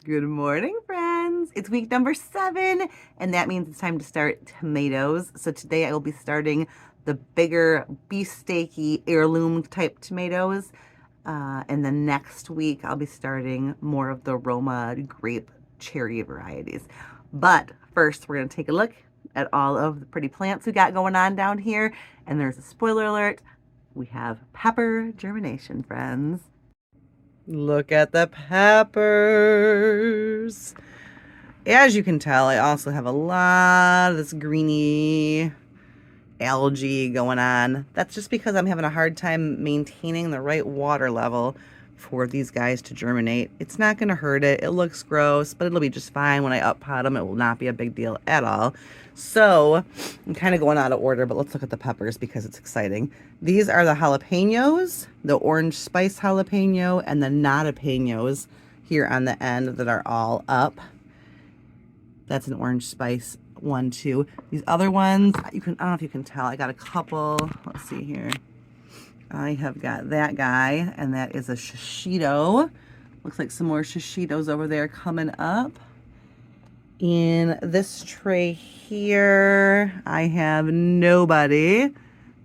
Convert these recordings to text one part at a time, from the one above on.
Good morning, friends. It's week number 7, and that means it's time to start tomatoes. So today I will be starting the bigger beefsteaky heirloom type tomatoes. And then next week I'll be starting more of the Roma grape cherry varieties. But first we're going to take a look at all of the pretty plants we got going on down here. And there's a spoiler alert. We have pepper germination, friends. Look at the peppers. As you can tell, I also have a lot of this greeny algae going on. That's just because I'm having a hard time maintaining the right water level for these guys to germinate. It's not going to hurt it. It looks gross, but it'll be just fine when I up pot them. It will not be a big deal at all. So I'm kind of going out of order, but let's look at the peppers because it's exciting. These are the jalapenos, the orange spice jalapeno, and the nadapenos here on the end that are all up. That's an orange spice one too. These other ones, I don't know if you can tell, I got a couple. Let's see here. I have got that guy, and that is a shishito. Looks like some more shishitos over there coming up. In this tray here, I have nobody.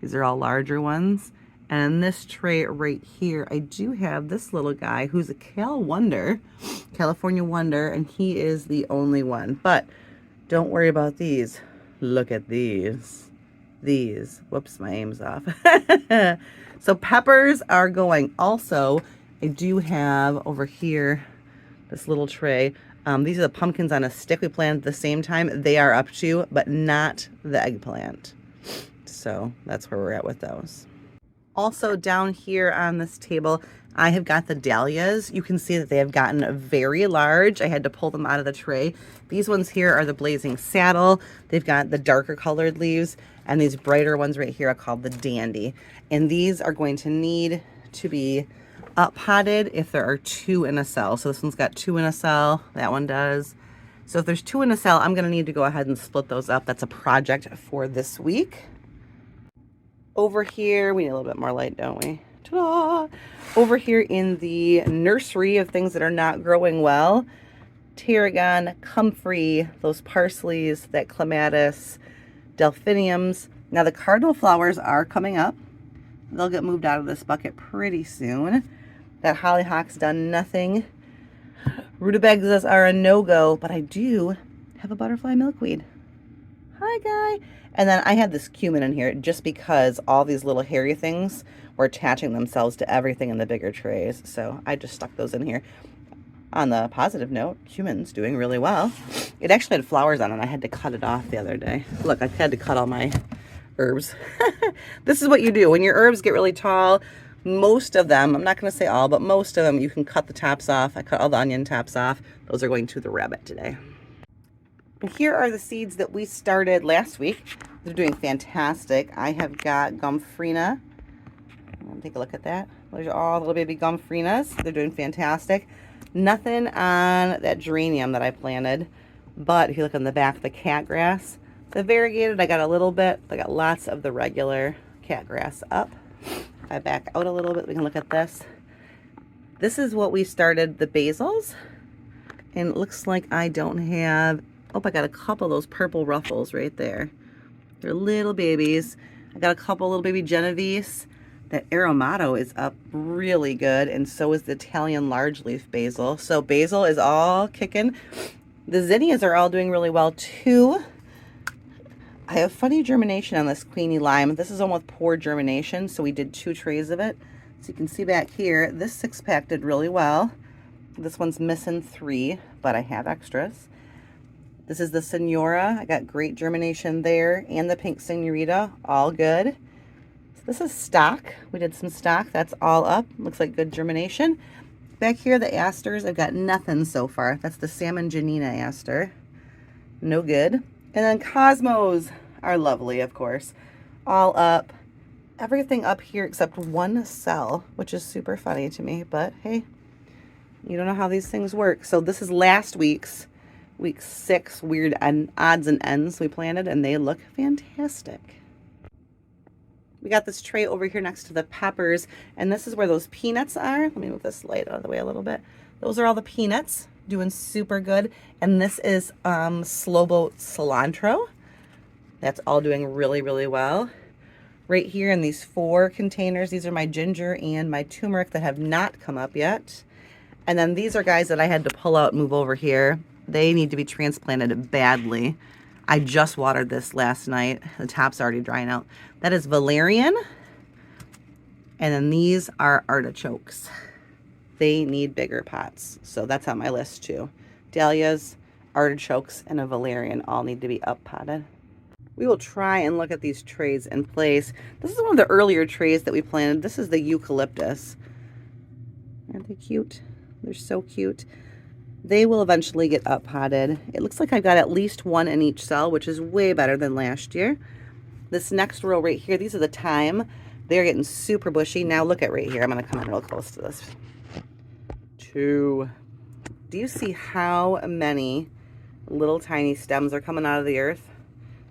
These are all larger ones. And in this tray right here, I do have this little guy who's a California Wonder, and he is the only one. But don't worry about these. Look at these. Whoops, my aim's off. So peppers are going. Also, I do have over here this little tray. These are the pumpkins on a stick we planted at the same time. They are up too, but not the eggplant. So that's where we're at with those. Also down here on this table, I have got the dahlias. You can see that they have gotten very large. I had to pull them out of the tray. These ones here are the blazing saddle. They've got the darker colored leaves, and these brighter ones right here are called the dandy. And these are going to need to be up potted if there are 2 in a cell. So this one's got 2 in a cell. That one does. So if there's 2 in a cell, I'm going to need to go ahead and split those up. That's a project for this week. Over here, we need a little bit more light, don't we? Ta-da! Over here in the nursery of things that are not growing well, tarragon, comfrey, those parsleys, that clematis, delphiniums. Now the cardinal flowers are coming up. They'll get moved out of this bucket pretty soon. That hollyhock's done nothing. Rutabagas are a no-go, but I do have a butterfly milkweed. Hi, guy. And then I had this cumin in here just because all these little hairy things were attaching themselves to everything in the bigger trays. So I just stuck those in here. On the positive note, cumin's doing really well. It actually had flowers on it. I had to cut it off the other day. Look, I had to cut all my herbs. This is what you do when your herbs get really tall. Most of them, I'm not going to say all, but most of them you can cut the tops off. I cut all the onion tops off. Those are going to the rabbit today. And here are the seeds that we started last week. They're doing fantastic. I have got Gomphrena. Take a look at that. Those are all little baby Gompphrenas. They're doing fantastic. Nothing on that geranium that I planted. But if you look on the back, the catgrass, the variegated, I got a little bit. I got lots of the regular catgrass up. If I back out a little bit, we can look at this. This is what we started the basils. And it looks like I don't have... Oh, I got a couple of those purple ruffles right there. They're little babies. I got a couple little baby Genovese. That Aromato is up really good, and so is the Italian large leaf basil. So basil is all kicking. The zinnias are all doing really well too. I have funny germination on this Queenie Lime. This is one with poor germination, so we did 2 trays of it. So you can see back here, this 6-pack did really well. This one's missing 3, but I have extras. This is the Senora. I got great germination there, and the pink Senorita, all good. So this is stock. We did some stock. That's all up. Looks like good germination. Back here, the asters, I've got nothing so far. That's the Salmon Janina aster. No good. And then Cosmos are lovely, of course. All up. Everything up here except 1 cell, which is super funny to me, but hey, you don't know how these things work. So this is last week's week 6 weird odds and ends we planted, and they look fantastic. We got this tray over here next to the peppers, and this is where those peanuts are. Let me move this light out of the way a little bit. Those are all the peanuts. doing super good. And this is Slow Boat Cilantro. That's all doing really, really well. Right here in these 4 containers, these are my ginger and my turmeric that have not come up yet. And then these are guys that I had to pull out and move over here. They need to be transplanted badly. I just watered this last night. The top's already drying out. That is valerian. And then these are artichokes. They need bigger pots. So that's on my list too. Dahlias, artichokes, and a valerian all need to be up potted. We will try and look at these trays in place. This is one of the earlier trays that we planted. This is the eucalyptus. Aren't they cute? They're so cute. They will eventually get up potted. It looks like I've got at least 1 in each cell, which is way better than last year. This next row right here, these are the thyme. They're getting super bushy. Now look at right here. I'm going to come in real close to this. 2. Do you see how many little tiny stems are coming out of the earth?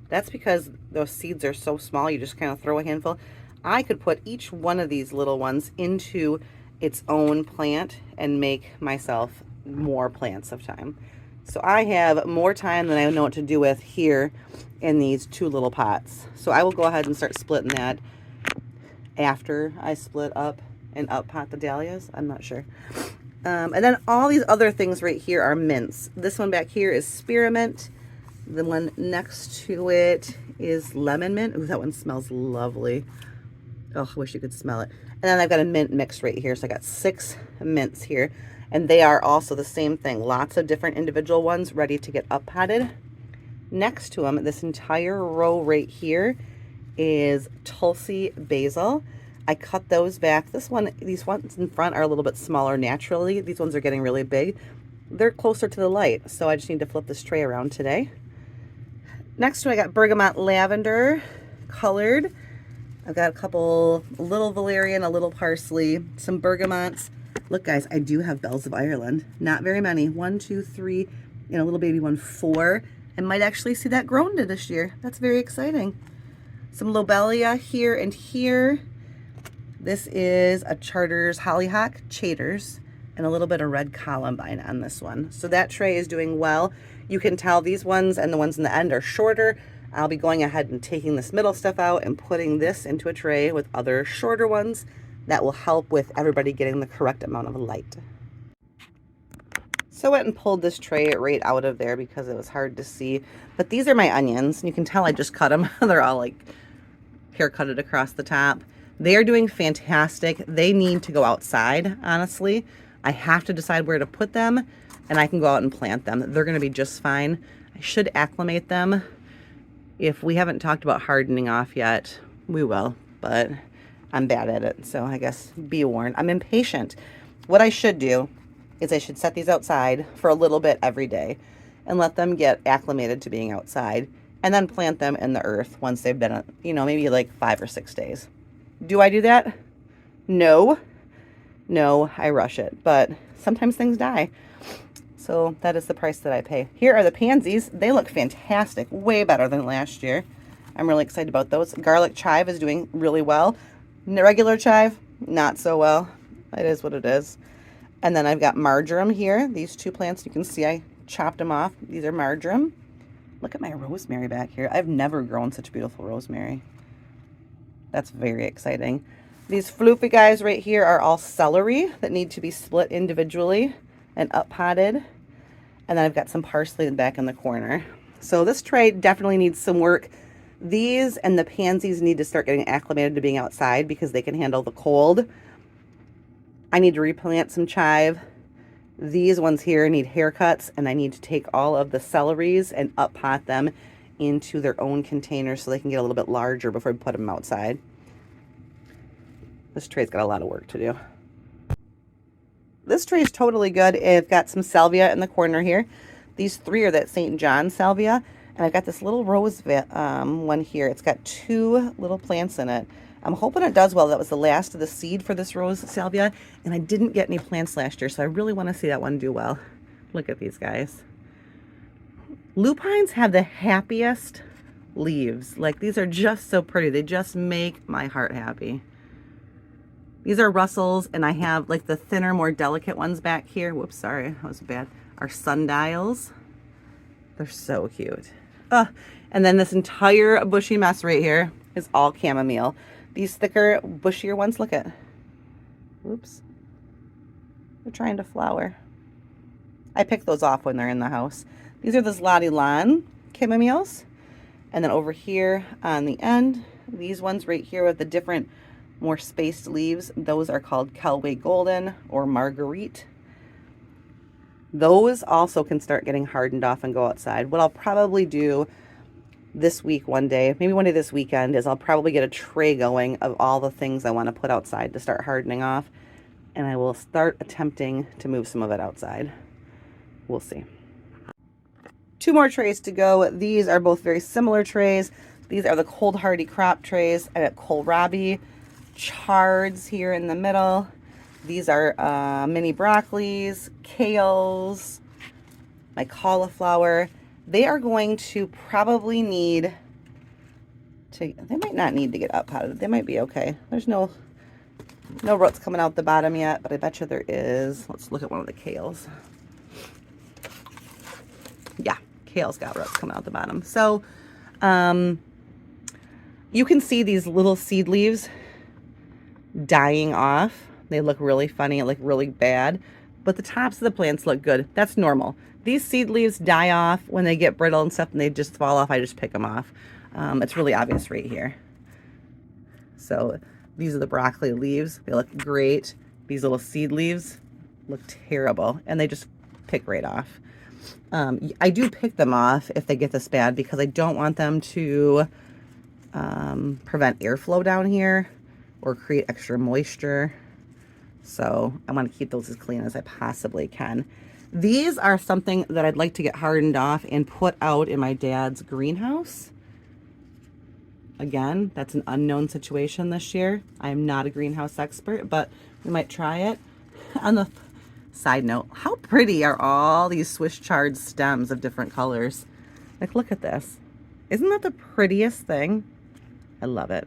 That's because those seeds are so small, you just kind of throw a handful. I could put each one of these little ones into its own plant and make myself more plants of thyme. So I have more thyme than I know what to do with here in these 2 little pots. So I will go ahead and start splitting that after I split up and up pot the dahlias. I'm not sure. And then all these other things right here are mints. This one back here is spearmint. The one next to it is lemon mint. Ooh, that one smells lovely. Oh, I wish you could smell it. And then I've got a mint mix right here. So I got 6 mints here. And they are also the same thing. Lots of different individual ones ready to get up potted. Next to them, this entire row right here is Tulsi basil. I cut those back. These ones in front are a little bit smaller naturally. These ones are getting really big. They're closer to the light. So I just need to flip this tray around today. Next to it, I got bergamot lavender colored. I've got a couple, a little valerian, a little parsley, some bergamots. Look, guys, I do have bells of Ireland. Not very many. 1, 2, 3, and a little baby one, 4. And might actually see that grown to this year. That's very exciting. Some lobelia here and here. This is a Charters hollyhock, Chaters, and a little bit of red columbine on this one. So that tray is doing well. You can tell these ones and the ones in the end are shorter. I'll be going ahead and taking this middle stuff out and putting this into a tray with other shorter ones. That will help with everybody getting the correct amount of light. So I went and pulled this tray right out of there because it was hard to see. But these are my onions. You can tell I just cut them. They're all like hair cutted across the top. They are doing fantastic. They need to go outside, honestly. I have to decide where to put them, and I can go out and plant them. They're going to be just fine. I should acclimate them. If we haven't talked about hardening off yet, we will, but I'm bad at it, so I guess be warned. I'm impatient. What I should do is I should set these outside for a little bit every day and let them get acclimated to being outside, and then plant them in the earth once they've been, maybe like 5 or 6 days. Do I do that? No. No, I rush it, but sometimes things die. So that is the price that I pay. Here are the pansies. They look fantastic, way better than last year. I'm really excited about those. Garlic chive is doing really well. Regular chive, not so well. It is what it is. And then I've got marjoram here. These 2 plants, you can see I chopped them off. These are marjoram. Look at my rosemary back here. I've never grown such beautiful rosemary. That's very exciting. These floofy guys right here are all celery that need to be split individually and up potted. And then I've got some parsley back in the corner. So this tray definitely needs some work. These and the pansies need to start getting acclimated to being outside because they can handle the cold. I need to replant some chive. These ones here need haircuts, and I need to take all of the celeries and up pot them into their own containers so they can get a little bit larger before we put them outside. This tray's got a lot of work to do. This tray is totally good. It's got some salvia in the corner here. These 3 are that St. John salvia. And I've got this little rose one here. It's got 2 little plants in it. I'm hoping it does well. That was the last of the seed for this rose salvia. And I didn't get any plants last year, so I really want to see that one do well. Look at these guys. Lupines have the happiest leaves. Like, these are just so pretty. They just make my heart happy. These are Russells, and I have like the thinner, more delicate ones back here. Whoops, sorry, that was bad. our sundials. They're so cute. And then this entire bushy mess right here is all chamomile. These thicker, bushier ones, look at. Whoops. They're trying to flower. I pick those off when they're in the house. These are the Zloty Lawn chamomiles. And then over here on the end, these ones right here with the different, more spaced leaves, those are called Kelway Golden or Marguerite. Those also can start getting hardened off and go outside. What I'll probably do this week one day, maybe one day this weekend, is I'll probably get a tray going of all the things I want to put outside to start hardening off. And I will start attempting to move some of it outside. We'll see. 2 more trays to go. These are both very similar trays. These are the Cold Hardy crop trays. I got kohlrabi, chards here in the middle. These are mini broccolis, kales, my cauliflower. They are going to probably need to, they might not need to get up potted. They might be okay. There's no roots coming out the bottom yet, but I bet you there is. Let's look at one of the kales. Yeah, kale's got roots coming out the bottom. So you can see these little seed leaves dying off. They look really funny, like really bad, but the tops of the plants look good. That's normal. These seed leaves die off when they get brittle and stuff, and they just fall off. I just pick them off. It's really obvious right here. So these are the broccoli leaves. They look great. These little seed leaves look terrible, and they just pick right off. I do pick them off if they get this bad because I don't want them to prevent airflow down here or create extra moisture. So I want to keep those as clean as I possibly can. These are something that I'd like to get hardened off and put out in my dad's greenhouse. Again, that's an unknown situation this year. I am not a greenhouse expert, but we might try it. On the side note, how pretty are all these Swiss chard stems of different colors? Like, look at this. Isn't that the prettiest thing? I love it.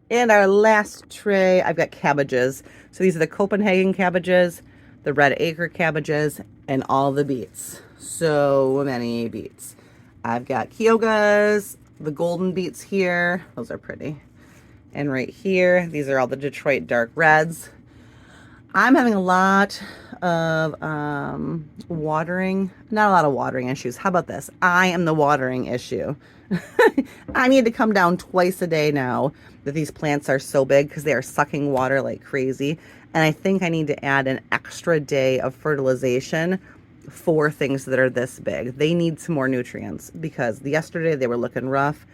And our last tray, I've got cabbages. So these are the Copenhagen cabbages, the red acre cabbages, and all the beets. So many beets. I've got Kyogas, the golden beets here. Those are pretty. And right here, these are all the Detroit dark reds. I'm having a lot of watering, not a lot of watering issues. How about this? I am the watering issue. I need to come down twice a day now that these plants are so big because they are sucking water like crazy. And I think I need to add an extra day of fertilization for things that are this big. They need some more nutrients because yesterday they were looking rough.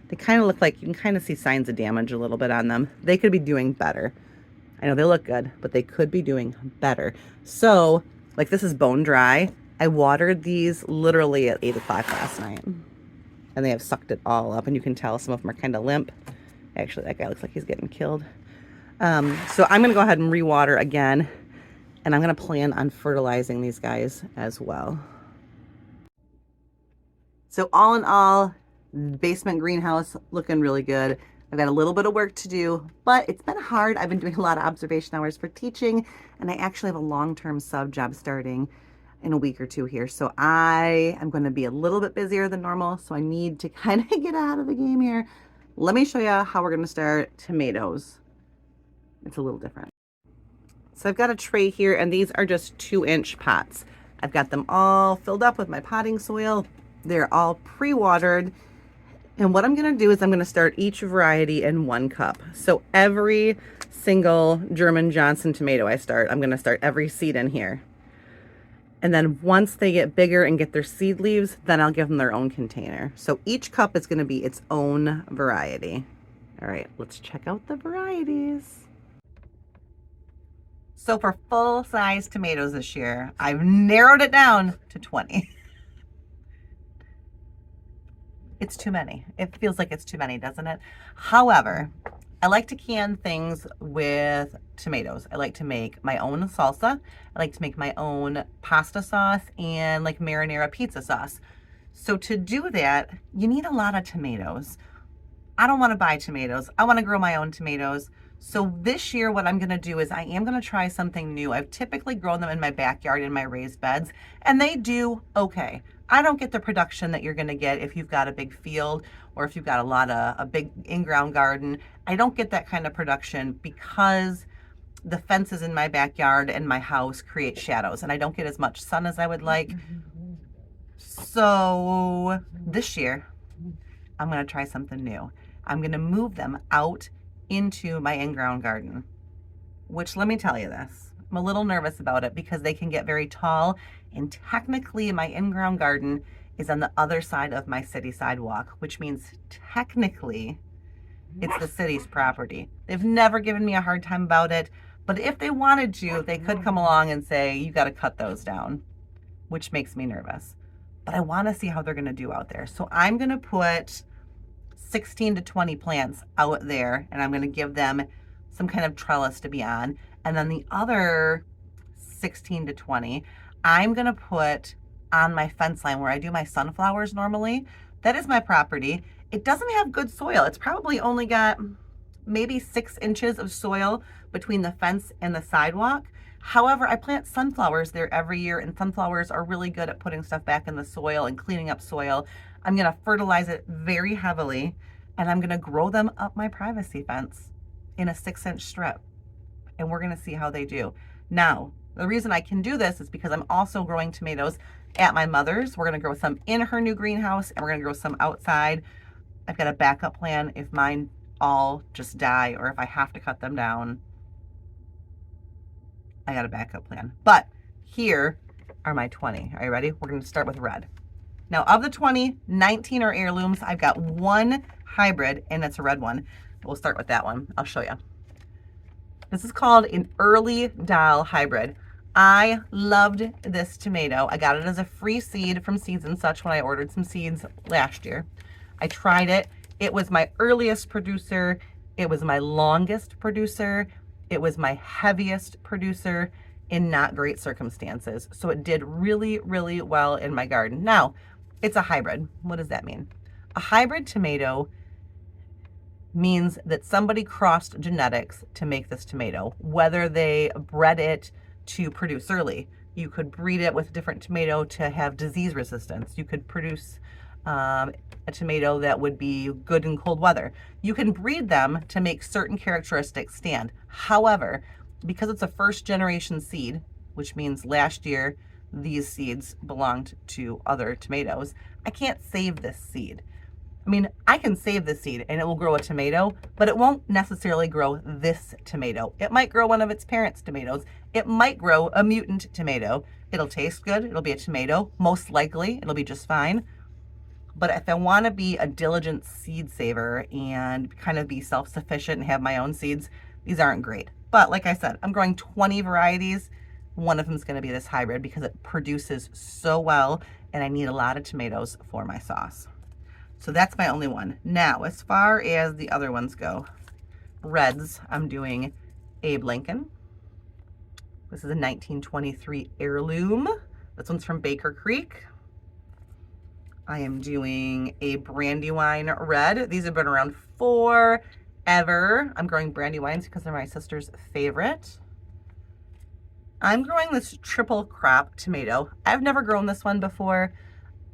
They kind of look like, you can kind of see signs of damage a little bit on them. They could be doing better. I know they look good, but they could be doing better. So, like, this is bone dry. I watered these literally at 8 o'clock last night. And they have sucked it all up. And you can tell some of them are kind of limp. Actually, that guy looks like he's getting killed. So I'm going to go ahead and rewater again. And I'm going to plan on fertilizing these guys as well. So all in all, basement greenhouse looking really good. I've got a little bit of work to do, but it's been hard. I've been doing a lot of observation hours for teaching, and I actually have a long-term sub job starting in a week or 2 here. So I am going to be a little bit busier than normal, so I need to kind of get out of the game here. Let me show you how we're going to start tomatoes. It's a little different. So I've got a tray here, and these are just 2-inch pots. I've got them all filled up with my potting soil. They're all pre-watered. And what I'm going to do is I'm going to start each variety in 1 cup. So every single German Johnson tomato I'm going to start every seed in here. And then once they get bigger and get their seed leaves, then I'll give them their own container. So each cup is going to be its own variety. All right, let's check out the varieties. So for full-size tomatoes this year, I've narrowed it down to 20. It's too many. It feels like it's too many, doesn't it? However, I like to can things with tomatoes. I like to make my own salsa. I like to make my own pasta sauce and like marinara pizza sauce. So to do that, you need a lot of tomatoes. I don't want to buy tomatoes. I want to grow my own tomatoes. So this year, what I'm going to do is I am going to try something new. I've typically grown them in my backyard in my raised beds, and they do okay. I don't get the production that you're going to get if you've got a big field or if you've got a big in-ground garden. I don't get that kind of production because the fences in my backyard and my house create shadows, and I don't get as much sun as I would like. So this year, I'm going to try something new. I'm going to move them out into my in-ground garden, which, let me tell you this, I'm a little nervous about it because they can get very tall, and technically my in-ground garden is on the other side of my city sidewalk, which means technically it's the city's property. They've never given me a hard time about it, but if they wanted to, they could come along and say, you got to cut those down, which makes me nervous. But I want to see how they're going to do out there. So I'm going to put 16 to 20 plants out there, and I'm going to give them some kind of trellis to be on. And then the other 16 to 20, I'm going to put on my fence line where I do my sunflowers normally. That is my property. It doesn't have good soil. It's probably only got maybe 6 inches of soil between the fence and the sidewalk. However, I plant sunflowers there every year, and sunflowers are really good at putting stuff back in the soil and cleaning up soil. I'm going to fertilize it very heavily, and I'm going to grow them up my privacy fence in a 6-inch strip, and we're going to see how they do. Now, the reason I can do this is because I'm also growing tomatoes at my mother's. We're going to grow some in her new greenhouse, and we're going to grow some outside. I've got a backup plan if mine all just die or if I have to cut them down. I got a backup plan. But here are my 20. Are you ready? We're going to start with red. Now, of the 20, 19 are heirlooms. I've got one hybrid, and it's a red one. We'll start with that one. I'll show you. This is called an early doll hybrid. I loved this tomato. I got it as a free seed from Seeds and Such when I ordered some seeds last year. I tried it. It was my earliest producer. It was my longest producer. It was my heaviest producer in not great circumstances. So it did really, really well in my garden. Now, it's a hybrid. What does that mean? A hybrid tomato means that somebody crossed genetics to make this tomato, whether they bred it to produce early. You could breed it with a different tomato to have disease resistance. You could produce a tomato that would be good in cold weather. You can breed them to make certain characteristics stand. However, because it's a first generation seed, which means last year these seeds belonged to other tomatoes, I can't save this seed. I mean, I can save this seed and it will grow a tomato, but it won't necessarily grow this tomato. It might grow one of its parents' tomatoes. It might grow a mutant tomato. It'll taste good. It'll be a tomato. Most likely, it'll be just fine. But if I want to be a diligent seed saver and kind of be self-sufficient and have my own seeds, these aren't great. But like I said, I'm growing 20 varieties. One of them is going to be this hybrid because it produces so well, and I need a lot of tomatoes for my sauce. So that's my only one. Now, as far as the other ones go, reds, I'm doing Abe Lincoln. This is a 1923 heirloom. This one's from Baker Creek. I am doing a Brandywine red. These have been around forever. I'm growing Brandywines because they're my sister's favorite. I'm growing this triple crop tomato. I've never grown this one before.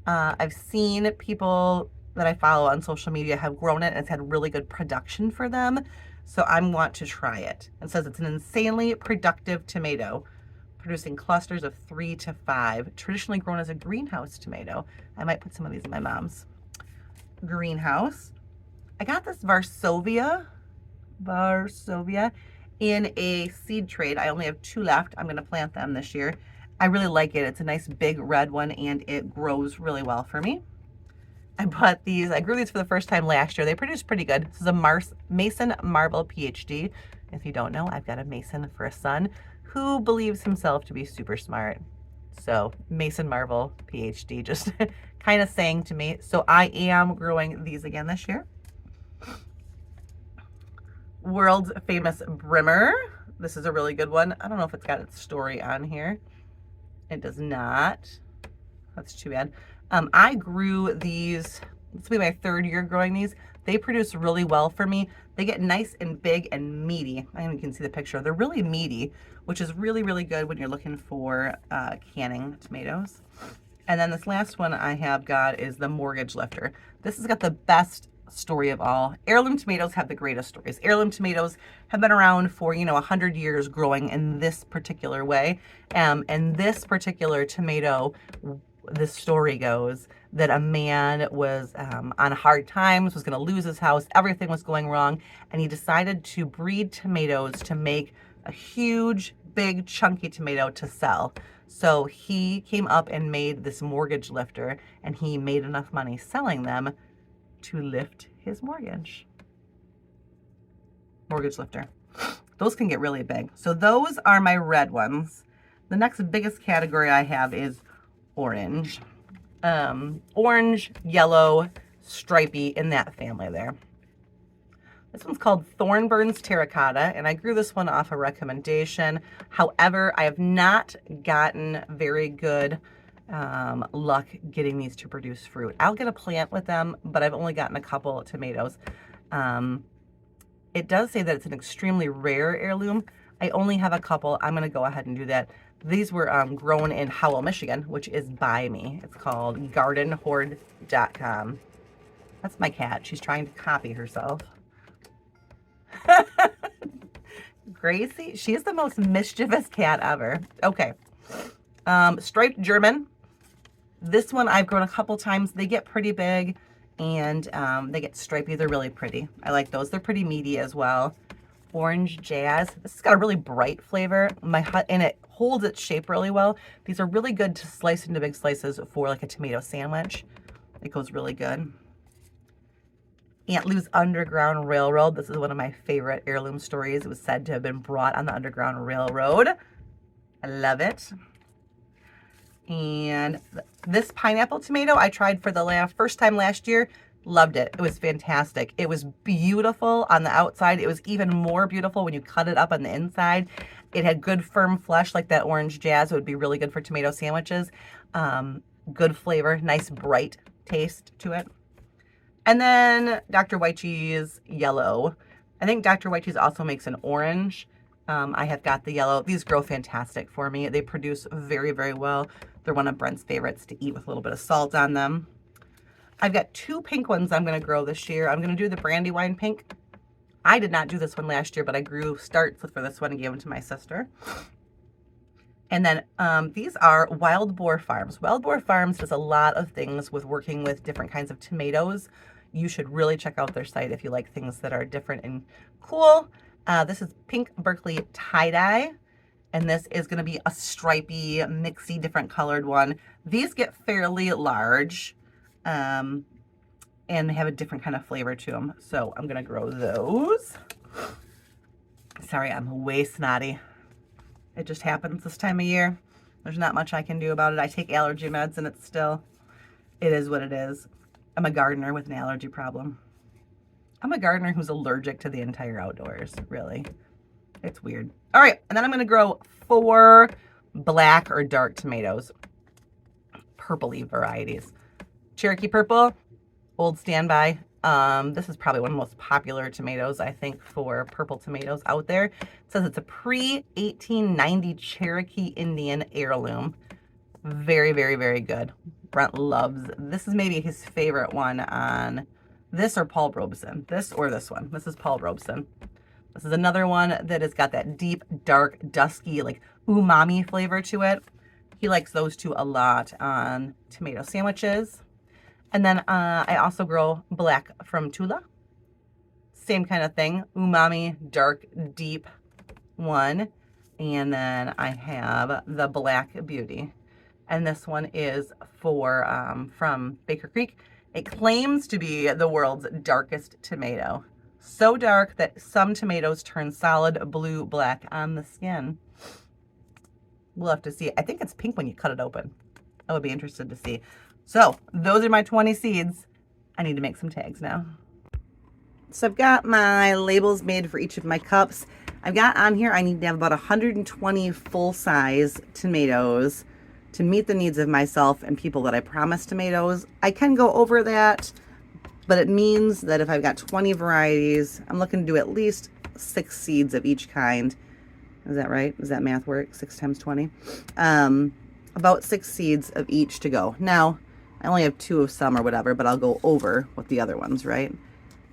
I've seen people that I follow on social media have grown it and it's had really good production for them. So I want to try it. It says it's an insanely productive tomato, producing clusters of 3 to 5, traditionally grown as a greenhouse tomato. I might put some of these in my mom's greenhouse. I got this Varsovia in a seed trade. I only have 2 left. I'm going to plant them this year. I really like it. It's a nice big red one and it grows really well for me. I grew these for the first time last year. They produce pretty good. This is a Mason Marble PhD. If you don't know, I've got a Mason for a son who believes himself to be super smart. So Mason Marble PhD, just kind of saying to me. So I am growing these again this year. World's famous Brimmer. This is a really good one. I don't know if it's got its story on here. It does not. That's too bad. I grew these, this will be my 3rd year growing these. They produce really well for me. They get nice and big and meaty. I don't know if you can see the picture. They're really meaty, which is really, really good when you're looking for canning tomatoes. And then this last one I have got is the Mortgage Lifter. This has got the best story of all. Heirloom tomatoes have the greatest stories. Heirloom tomatoes have been around for, 100 years growing in this particular way. And this particular tomato, the story goes that a man was on hard times, was going to lose his house, everything was going wrong, and he decided to breed tomatoes to make a huge, big, chunky tomato to sell. So he came up and made this Mortgage Lifter, and he made enough money selling them to lift his mortgage. Mortgage Lifter. Those can get really big. So those are my red ones. The next biggest category I have is orange. Orange, yellow, stripy, in that family there. This one's called Thornburn's Terracotta, and I grew this one off a recommendation. However, I have not gotten very good luck getting these to produce fruit. I'll get a plant with them, but I've only gotten a couple of tomatoes. It does say that it's an extremely rare heirloom. I only have a couple. I'm going to go ahead and do that. These were grown in Howell, Michigan, which is by me. It's called gardenhorde.com. That's my cat. She's trying to copy herself. Gracie, she is the most mischievous cat ever. Okay. Striped German. This one I've grown a couple times. They get pretty big and they get stripy. They're really pretty. I like those. They're pretty meaty as well. Orange Jazz. This has got a really bright flavor. And it holds its shape really well. These are really good to slice into big slices for like a tomato sandwich. It goes really good. Aunt Lou's Underground Railroad. This is one of my favorite heirloom stories. It was said to have been brought on the Underground Railroad. I love it. And this pineapple tomato I tried for the first time last year. Loved it. It was fantastic. It was beautiful on the outside. It was even more beautiful when you cut it up on the inside. It had good firm flesh like that Orange Jazz. It would be really good for tomato sandwiches. Good flavor, nice bright taste to it. And then Dr. Wychee's Yellow. I think Dr. Wychee's also makes an orange. I have got the yellow. These grow fantastic for me. They produce very, very well. They're one of Brent's favorites to eat with a little bit of salt on them. I've got two pink ones I'm going to grow this year. I'm going to do the Brandywine pink. I did not do this one last year, but I grew starts for this one and gave them to my sister. And then these are Wild Boar Farms. Wild Boar Farms does a lot of things with working with different kinds of tomatoes. You should really check out their site if you like things that are different and cool. This is Pink Berkeley Tie-Dye, and this is going to be a stripy, mixy, different colored one. These get fairly large and they have a different kind of flavor to them. So I'm going to grow those. Sorry, I'm way snotty. It just happens this time of year. There's not much I can do about it. I take allergy meds and it is what it is. I'm a gardener with an allergy problem. I'm a gardener who's allergic to the entire outdoors, really. It's weird. All right, and then I'm gonna grow 4 black or dark tomatoes, purpley varieties. Cherokee Purple, Old Standby. This is probably one of the most popular tomatoes, I think, for purple tomatoes out there. It says it's a pre-1890 Cherokee Indian heirloom. Very, very, very good. Brent loves, this is maybe his favorite one on this or Paul Robeson. This or this one. This is Paul Robeson. This is another one that has got that deep, dark, dusky, like umami flavor to it. He likes those two a lot on tomato sandwiches. And then I also grow black from Tula. Same kind of thing. Umami, dark, deep one. And then I have the Black Beauty. And this one is from Baker Creek. It claims to be the world's darkest tomato. So dark that some tomatoes turn solid blue black on the skin. We'll have to see. I think it's pink when you cut it open. I would be interested to see. So those are my 20 seeds. I need to make some tags now. So I've got my labels made for each of my cups. I've got on here, I need to have about 120 full-size tomatoes to meet the needs of myself and people that I promise tomatoes. I can go over that, But it means that if I've got 20 varieties, I'm looking to do at least 6 seeds of each kind. Is that right? Does that math work? 6 times 20? About 6 seeds of each to go. Now, I only have 2 of some or whatever, but I'll go over with the other ones, right?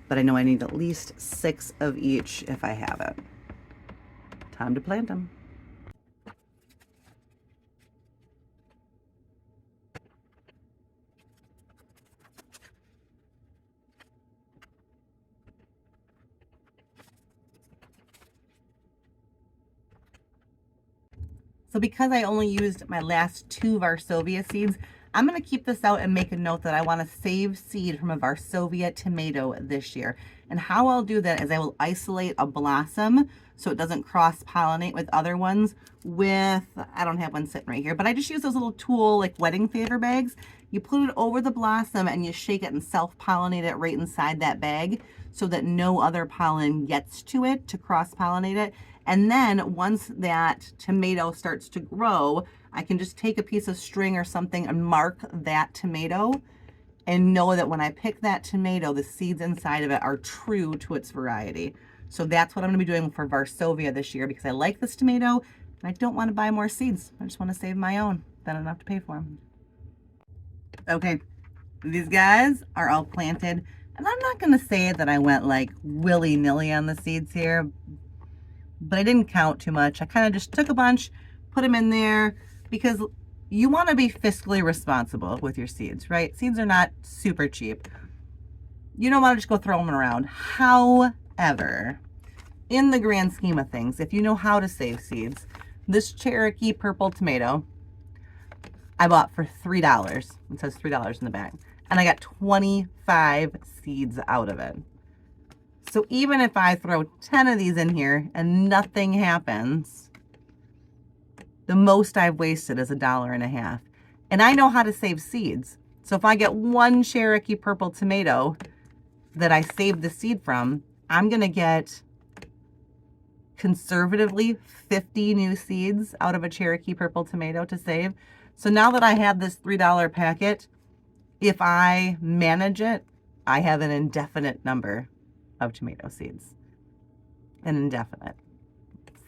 But I know I need at least 6 of each if I have it. Time to plant them. So because I only used my last 2 Varsovia seeds, I'm going to keep this out and make a note that I want to save seed from a Varsovia tomato this year. And how I'll do that is I will isolate a blossom so it doesn't cross-pollinate with other ones with, I don't have one sitting right here, but I just use those little tool like wedding favor bags. You put it over the blossom and you shake it and self-pollinate it right inside that bag so that no other pollen gets to it to cross-pollinate it. And then once that tomato starts to grow, I can just take a piece of string or something and mark that tomato and know that when I pick that tomato, the seeds inside of it are true to its variety. So that's what I'm going to be doing for Varsovia this year because I like this tomato and I don't want to buy more seeds. I just want to save my own. Then I don't have to pay for them. Okay, these guys are all planted. And I'm not going to say that I went like willy-nilly on the seeds here, but I didn't count too much. I kind of just took a bunch, put them in there because you want to be fiscally responsible with your seeds, right? Seeds are not super cheap. You don't want to just go throw them around. However, in the grand scheme of things, if you know how to save seeds, this Cherokee purple tomato I bought for $3. It says $3 in the bag. And I got 25 seeds out of it. So even if I throw 10 of these in here and nothing happens, the most I've wasted is $1.50. And I know how to save seeds. So if I get one Cherokee purple tomato that I saved the seed from, I'm going to get conservatively 50 new seeds out of a Cherokee purple tomato to save. So now that I have this $3 packet, if I manage it, I have an indefinite number of tomato seeds. An indefinite.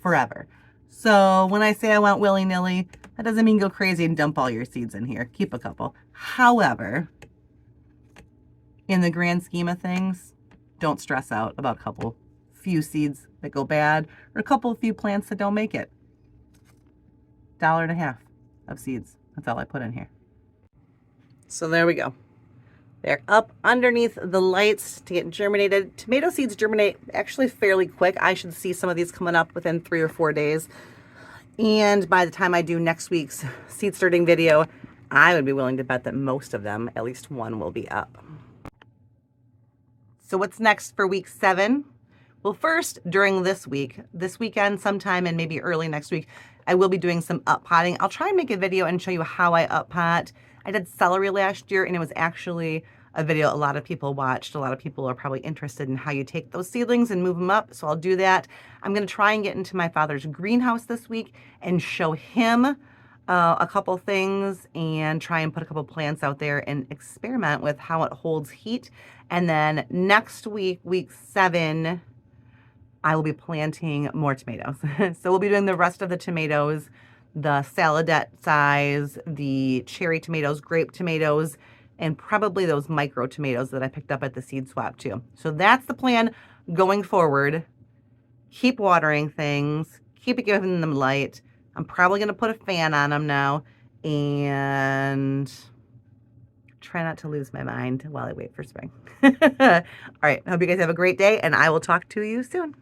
Forever. So when I say I went willy-nilly, that doesn't mean go crazy and dump all your seeds in here. Keep a couple. However, in the grand scheme of things, don't stress out about a few seeds that go bad or a few plants that don't make it. $1.50 of seeds. That's all I put in here. So there we go. They're up underneath the lights to get germinated. Tomato seeds germinate actually fairly quick. I should see some of these coming up within 3 or 4 days. And by the time I do next week's seed starting video, I would be willing to bet that most of them, at least one, will be up. So what's next for week 7? Well, first, during this weekend sometime and maybe early next week, I will be doing some up potting. I'll try and make a video and show you how I up pot. I did celery last year and it was actually a video a lot of people watched. A lot of people are probably interested in how you take those seedlings and move them up. So I'll do that. I'm going to try and get into my father's greenhouse this week and show him a couple things and try and put a couple plants out there and experiment with how it holds heat. And then next week, week 7, I will be planting more tomatoes. So we'll be doing the rest of the tomatoes, the saladette size, the cherry tomatoes, grape tomatoes, and probably those micro tomatoes that I picked up at the seed swap too. So that's the plan going forward. Keep watering things, keep it giving them light. I'm probably going to put a fan on them now and try not to lose my mind while I wait for spring. All right. I hope you guys have a great day and I will talk to you soon.